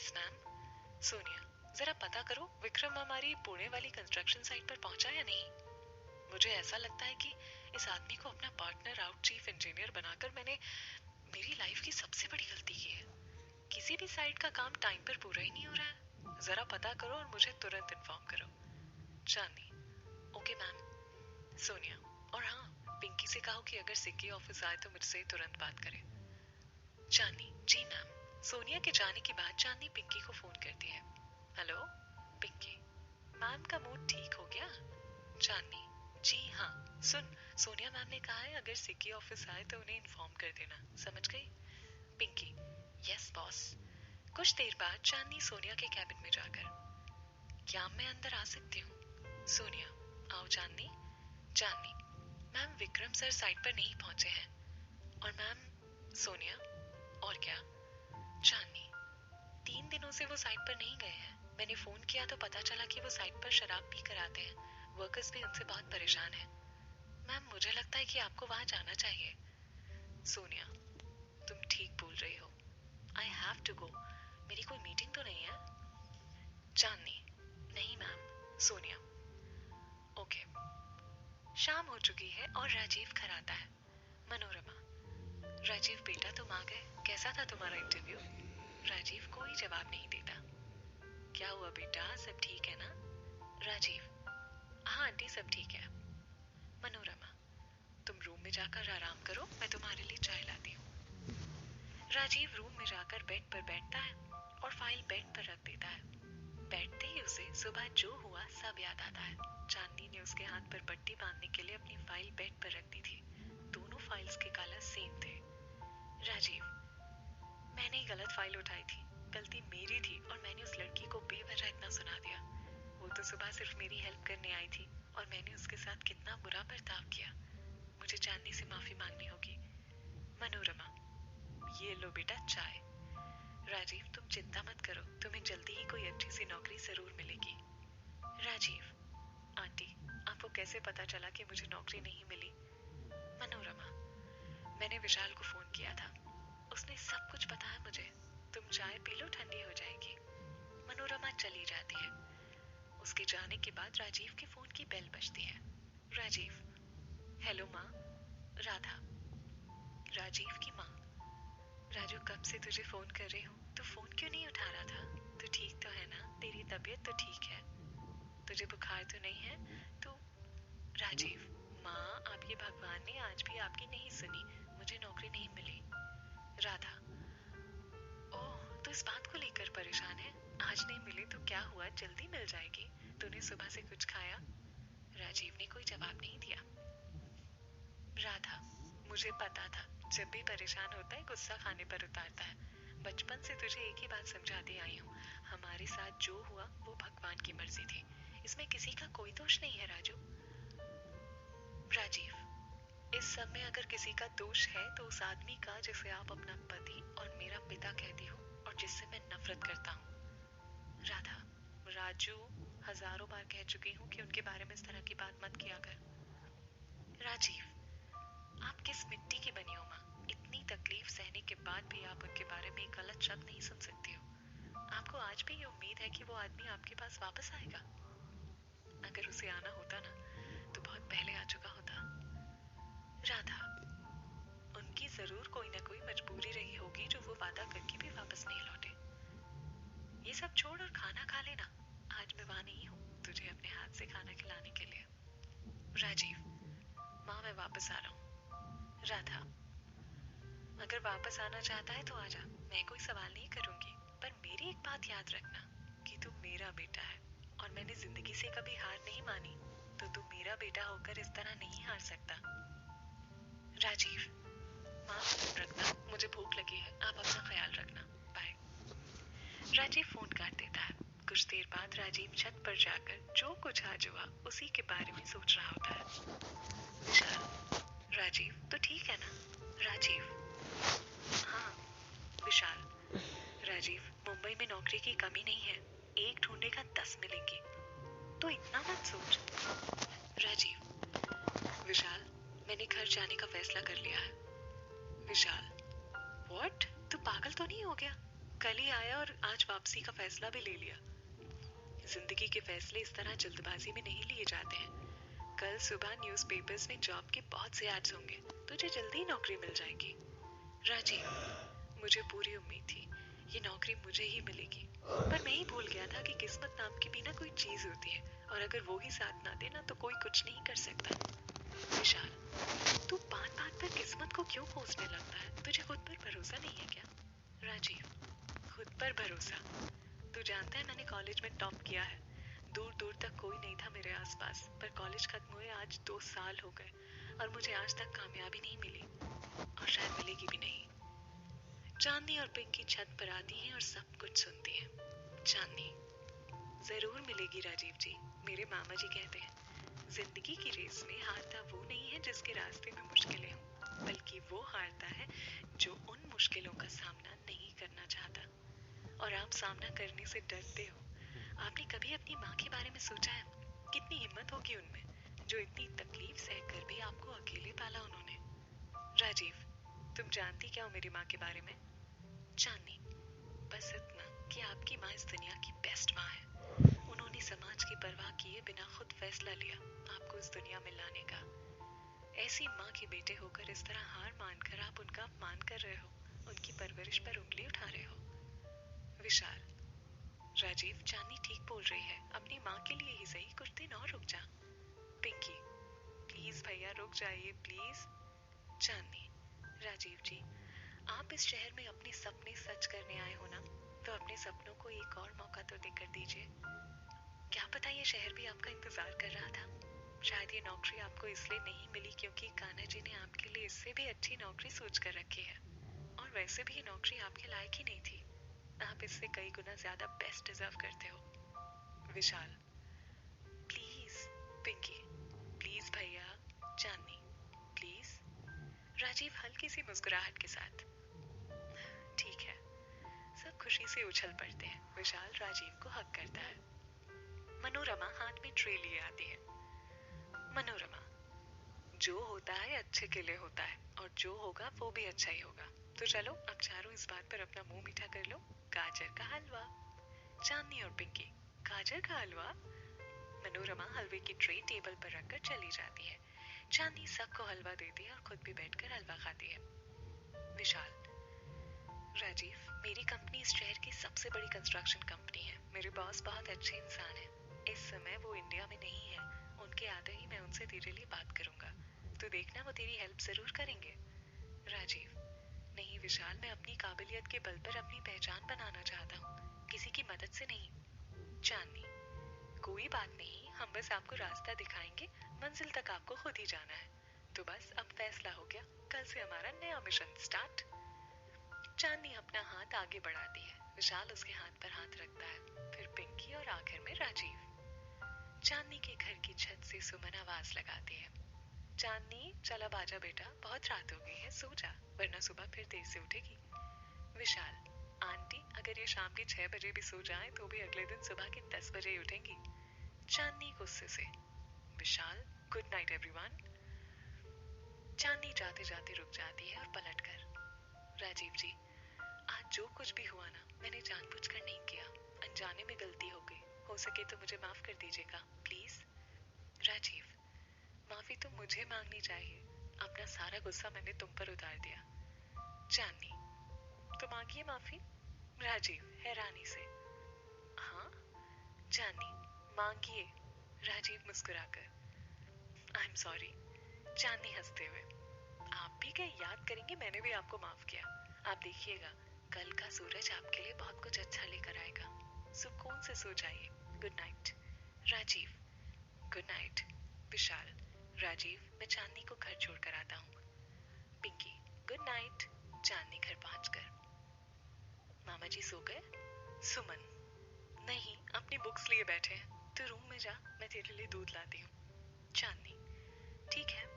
Yes ma'am. Sonia, जरा पता करो विक्रम हमारी पुणे वाली कंस्ट्रक्शन साइट पर पहुंचा या नहीं। मुझे ऐसा लगता है कि इस आदमी को अपना पार्टनर आउट चीफ इंजीनियर बनाकर मैंने मेरी लाइफ की सबसे बड़ी गलती की है। किसी भी साइट का काम टाइम पर पूरा ही नहीं हो रहा है। जरा पता करो और मुझे तुरंत इन्फॉर्म करो। चांदनी, ओके मैम। सोनिया, और हाँ, पिंकी से कहो कि अगर सिक्की ऑफिस आए तो मुझसे तुरंत बात करे। चांदनी, जी मैम। सोनिया के जाने के बाद चांदनी पिंकी को फोन करती है। हेलो पिंकी, मैम का मूड ठीक हो गया? चांदनी, जी हाँ। सुन, सोनिया मैम ने कहा है अगर सिक्की ऑफिस आए तो उन्हें इन्फॉर्म कर देना, समझ गई? Pinky, yes boss. कुछ देर बाद चांदनी सोनिया के कैबिन में जाकर, क्या मैं अंदर आ सकती हूँ? सोनिया, आओ चांदनी। चांदनी, मैम विक्रम सर साइट पर नहीं पहुंचे हैं। और मैम। सोनिया, और क्या? चांदनी, 3 दिनों से वो साइट पर नहीं गए हैं। मैंने फोन किया तो पता चला कि वो साइट पर शराब पी कर आते हैं। वर्कर्स भी उनसे बहुत परेशान हैं। मैम मुझे लगता है कि आपको वहां जाना चाहिए। सोनिया, तुम ठीक बोल रही हो। I have to go. मेरी कोई मीटिंग तो नहीं है? चांदनी, नहीं मैम। सोनिया, ओके। शाम हो चुकी है और राजीव घर आता है। मनोरमा, राजीव बेटा तुम आ गए, कैसा था तुम्हारा इंटरव्यू? राजीव कोई जवाब नहीं देता। क्या हुआ बेटा, सब ठीक है ना? राजीव, हाँ आंटी सब ठीक है। मनोरमा, तुम रूम में जाकर आराम करो, मैं तुम्हारे लिए चाय लाती हूँ। राजीव रूम में जाकर बेड पर बैठता है और फाइल बेड पर रख देता है। बैठते ही उसे सुबह जो हुआ सब याद आता है। चांदनी ने उसके हाथ पर पट्टी बांधने के लिए अपनी फाइल बेड पर रख दी थी। दोनों फाइल्स के कलर सेम थे। राजीव, मैंने ही गलत फाइल उठाई थी, गलती मेरी थी और मैंने उस लड़की को बेवजह इतना सुना दिया। वो तो सुबह सिर्फ मेरी हेल्प करने आई थी और मैंने उसके साथ कितना बुरा बर्ताव किया। मुझे चांदनी से माफी मांगनी होगी। मनोरमा, ये लो बेटा चाय। राजीव, तुम चिंता मत करो, तुम्हें जल्दी ही कोई अच्छी सी नौकरी जरूर मिलेगी। राजीव, आंटी आपको कैसे पता चला कि मुझे नौकरी नहीं मिली? मनोरमा, मैंने विशाल को फोन किया था, उसने सब कुछ बताया मुझे। तुम चाय पी लो, ठंडी हो जाएगी। मनोरमा चली जाती है। उसके जाने के बाद राजीव के फोन की बेल बजती है। राजीव, हेलो माँ। राधा, राजीव की माँ। राजू, कब से तुझे फोन कर रही हूँ, तू फोन क्यों नहीं उठा रहा था? तू ठीक तो है ना? तेरी तबीयत तो ठीक है? तुझे बुखार तो नहीं है? तू। राजीव, माँ आपके भगवान ने आज भी आपकी नहीं सुनी, मुझे नौकरी नहीं मिली। राधा, ओह तो इस बात को लेकर परेशान है? आज नहीं मिली तो क्या हुआ, जल्दी मिल जाएगी। तूने सुबह से कुछ खाया? राजीव ने कोई जवाब नहीं दिया। राधा, मुझे पता था, जब भी परेशान होता है गुस्सा खाने पर उतारता है। बचपन से तुझे एक ही बात समझाती आई हूँ, हमारे साथ जो हुआ वो भगवान की मर्जी थी, इसमें किसी का कोई दोष नहीं है राजू। राजीव, इस सब में अगर किसी का दोष है तो उस आदमी का जिसे आप अपना पति और मेरा पिता कहती हो और जिससे मैं नफरत करता हूँ। राधा, राजू, हजारों बार कह चुकी हूँ कि उनके बारे में इस तरह की बात मत किया कर। राजीव, आप किस मिट्टी की बनी हो माँ? इतनी तकलीफ सहने के बाद भी आप उनके बारे में एक गलत शब्द नहीं सुन सकती हो। आपको आज भी ये उम्मीद है कि वो आदमी आपके पास वापस आएगा? अगर उसे आना होता ना तो बहुत पहले आ चुका होता। राधा, उनकी जरूर कोई ना कोई मजबूरी रही होगी जो वो वादा करके भी वापस नहीं लौटे। ये सब छोड़ और खाना खा लेना, आज मैं वहां नहीं हूँ तुझे अपने हाथ से खाना खिलाने के लिए। राजीव, माँ मैं वापस आ रहा हूँ। राधा, अगर वापस आना चाहता है तो आजा, मैं कोई सवाल नहीं करूंगी, पर मेरी एक बात याद रखना कि तू मेरा बेटा है और मैंने जिंदगी से कभी हार नहीं मानी, तो तू मेरा बेटा होकर इस तरह नहीं हार सकता। राजीव, माँ फोन रखना, मुझे भूख लगी है, आप अपना ख्याल रखना, बाय। राजीव फोन काट देता है। कुछ देर बाद राजीव छत पर जाकर जो कुछ आज हुआ उसी के बारे में सोच रहा होता है। विशाल, राजीव तो ठीक है ना? राजीव, हाँ। विशाल, राजीव मुंबई में नौकरी की कमी नहीं है, एक ढूंढेगा 10 मिलेंगी, तो इतना मत सोच। राजीव, विशाल मैंने घर जाने का फैसला कर लिया है। विशाल, व्हाट? तू पागल तो नहीं हो गया? कल ही आया और आज वापसी का फैसला भी ले लिया। जिंदगी के फैसले इस तरह जल्दबाजी में नहीं लिए जाते हैं। कल सुबह न्यूज़पेपर्स में जॉब के बहुत से एड्स होंगे, तुझे जल्दी ही नौकरी मिल जाएगी। राजीव, मुझे पूरी उम्मीद थी ये नौकरी मुझे ही मिलेगी, पर मैं ही भूल गया था कि किस्मत नाम की भी ना कोई चीज होती है, और अगर वो ही साथ ना देना तो कोई कुछ नहीं कर सकता। विशाल, तू बात बात पर किस्मत को क्यों कोसने लगता है? तुझे खुद पर भरोसा नहीं है क्या? राजीव, खुद पर भरोसा? तू जानता है मैंने कॉलेज में टॉप किया है। दूर दूर तक कोई नहीं था मेरे आसपास, पर कॉलेज खत्म हुए आज 2 साल हो गए और मुझे आज तक कामयाबी नहीं मिली, और शायद मिलेगी भी नहीं। चांदनी और पिंकी छत पर आती हैं और सब कुछ सुनती हैं। चांदनी, जरूर मिलेगी राजीव जी, मेरे मामा जी कहते हैं जिंदगी की रेस में हारता वो नहीं है जिसके रास्ते में मुश्किलें हों, बल्कि वो हारता है जो उन मुश्किलों का सामना नहीं करना चाहता। और आप सामना करने से डरते हो। आपने कभी अपनी माँ के बारे में सोचा है? कितनी हिम्मत होगी उनमें, जो इतनी तकलीफ सहकर भी आपको अकेले पाला उन्होंने। राजीव, तुम जानती क्या हो मेरी माँ के बारे में? चांदनी, बस इतना कि आपकी माँ इस दुनिया की बेस्ट माँ है। उन्होंने समाज की परवाह किए बिना खुद फैसला लिया आपको इस दुनिया में लाने का। ऐसी माँ के बेटे होकर इस तरह हार मानकर आप उनका अपमान कर रहे हो, उनकी परवरिश पर उंगली उठा रहे हो। विशाल, राजीव, चांदनी ठीक बोल रही है, अपनी माँ के लिए ही सही कुछ दिन और रुक जा। पिंकी, प्लीज भैया रुक जाइए प्लीज। चांदनी, राजीव जी, आप इस शहर में अपने सपने सच करने आए हो ना, तो अपने सपनों को एक और मौका तो देकर दीजिए। क्या पता ये शहर भी आपका इंतजार कर रहा था। शायद ये नौकरी आपको इसलिए नहीं मिली क्योंकि कान्हा जी ने आपके लिए इससे भी अच्छी नौकरी सोच कर रखी है, और वैसे भी ये नौकरी आपके लायक ही नहीं थी। आप इससे कई गुना ज्यादा बेस्ट डिजर्व करते हो। विशाल, प्लीज। पिंकी, प्लीज भैया। चांदनी, प्लीज। राजीव हल्की सी मुस्कुराहट के साथ, ठीक है। सब खुशी से उछल पड़ते हैं। विशाल राजीव को हक करता है। मनोरमा हाथ में ट्रे लिए आती है। मनोरमा, जो होता है अच्छे के लिए होता है, और जो होगा वो भी अच्छा ही होगा। तो चलो अब चारों इस बात पर अपना मुंह मीठा कर लो, गाजर का हलवा। चांदनी और पिंकी, गाजर का हलवा? मनोरमा हलवे की ट्रे टेबल पर रखकर चली जाती है। चांदनी सबको हलवा देती है और खुद भी बैठकर हलवा खाती है। विशाल, राजीव, मेरी कंपनी इस शहर की सबसे बड़ी कंस्ट्रक्शन कंपनी है। मेरे बॉस बहुत अच्छे इंसान हैं। इस समय वो इंडिया में नहीं है, उनके आते ही मैं उनसे तेरे लिए बात करूंगा, तो देखना वो तेरी हेल्प जरूर करेंगे। राजीव, नहीं विशाल, मैं अपनी काबिलियत के बल पर अपनी पहचान बनाना चाहता हूँ, किसी की मदद से नहीं। चांदनी, कोई बात नहीं, हम बस आपको रास्ता दिखाएंगे, मंजिल तक आपको खुद ही जाना है। तो बस अब फैसला हो गया, कल से हमारा नया मिशन स्टार्ट। चांदनी अपना हाथ आगे बढ़ाती है, विशाल उसके हाथ पर हाथ रखता है, फिर पिंकी और आखिर में राजीव। चांदनी के घर की छत से सुमन आवाज लगाती है, चांदनी चल अब आजा बेटा, बहुत रात हो गई है, सो जा, वरना सुबह फिर देर से उठेगी। विशाल, आंटी अगर ये शाम के 6 बजे भी सो जाए तो भी अगले दिन सुबह के 10 बजे ही उठेंगी। चांदनी गुस्से से, विशाल गुड नाइट एवरीवन। चांदनी जाते जाते रुक जाती है और पलट कर, राजीव जी, आज जो कुछ भी हुआ ना, मैंने जानबूझकर नहीं किया, अनजाने में गलती हो गई, हो सके तो मुझे माफ कर दीजिएगा प्लीज। राजीव, माफी तो मुझे मांगनी चाहिए, अपना सारा गुस्सा मैंने तुम पर उतार दिया। चांदनी, तो मांगिए माफी। राजीव हैरानी से, हाँ। चांदनी, मांगिए। राजीव मुस्कुराकर, आई एम सॉरी। चांदनी हंसते हुए, आप भी क्या याद करेंगे, मैंने भी आपको माफ किया। आप देखिएगा कल का सूरज आपके लिए बहुत कुछ अच्छा लेकर आएगा। सुकून से सो जाइए, good night. Rajiv, good night. Vishal, Rajiv मैं चांदनी को घर छोड़कर आता हूँ। Pinky, good night. चांदनी घर पहुंचकर, मामा जी सो गए? सुमन, नहीं, अपनी बुक्स लिए बैठे हैं, तो रूम में जा, मैं तेरे लिए दूध लाती हूँ। चांदनी, ठीक है।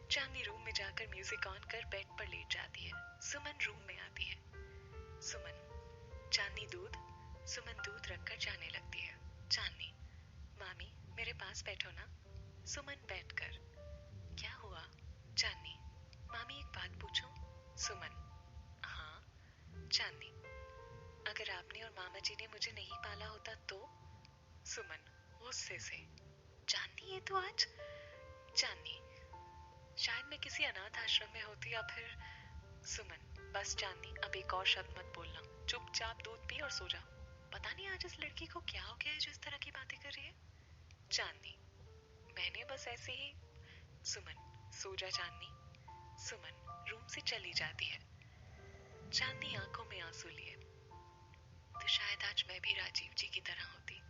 चांदनी रूम में जाकर म्यूजिक ऑन कर बेड पर लेट जाती है। सुमन रूम में आती है। सुमन, चांदनी दूध। सुमन दूध रखकर जाने लगती है। चांदनी, मामी मेरे पास बैठो ना। सुमन बैठकर, क्या हुआ? चांदनी, मामी एक बात पूछूं? सुमन, हाँ। चांदनी, और मामा जी ने मुझे नहीं पाला होता तो? सुमन गुस्से से। चांदनी, ये तो आज। चांदनी, शायद मैं किसी अनाथ आश्रम में होती या फिर। सुमन, बस चांदनी, अब एक और शब्द मत बोलना। चुपचाप दूध पी और सो जा। पता नहीं आज इस लड़की को क्या हो गया है जो इस तरह की बातें कर रही है। चांदनी, मैंने बस ऐसे ही। सुमन, सो जा चांदनी। सुमन रूम से चली जाती है। चांदनी आंखों में आंसू लिए। तो शायद आज मैं भी राजीव जी की तरह होती।